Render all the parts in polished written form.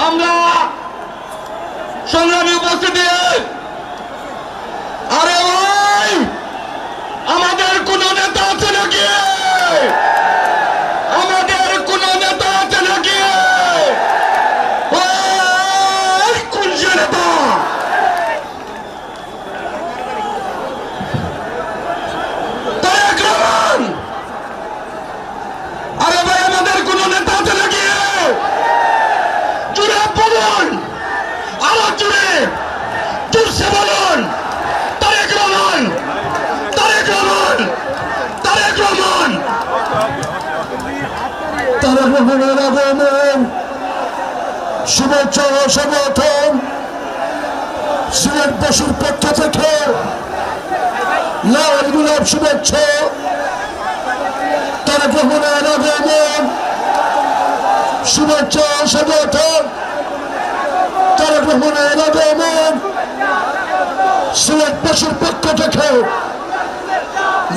আমরা সংগ্রামী উপস্থিতি, আরে ভাই আমাদের কোন নেতা আছে নাকি? আমাদের কোন নেতা আছে নাকি? কোন সে নেতা? তারেক রহমান। আরে ভাই আমাদের কোন নেতা আছে নাকি? জুড়ে বলুন, আরো জুড়ে জোরসে বলুন, তারেক রহমান, তারেক রহমান, তারেক রহমান। তারেক রহমানের আগমন শুভেচ্ছা ও সমর্থন সিলেটবাসীর পক্ষ থেকে লাল গোলাপ শুভেচ্ছা। তারেক রহমানের আগমন শুভেচ্ছা ও সমর্থন। তারেক রহমানের আগমন সিলেটবাসীর পক্ষ থেকে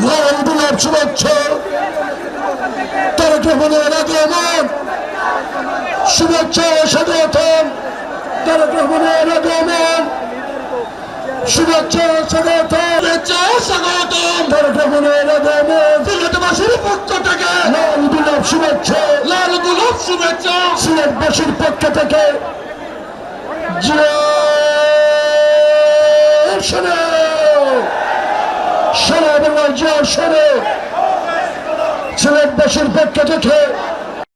লাল গোলাপ শুভেচ্ছা। তারেক রহমানের আগমন শুভেচ্ছা ও স্বাগতম। তারেক রহমানের আগমন শুভেচ্ছা ও স্বাগতম। শুভেচ্ছা ও স্বাগতম। তারেক রহমানের আগমন সিলেটবাসীর পক্ষ থেকে লাল গোলাপ শুভেচ্ছা। লাল গোলাপ শুভেচ্ছা। সিলেটবাসীর পক্ষ থেকে সারা বাংলার জয় শোনে। সিলেটবাসীর পক্ষ থেকে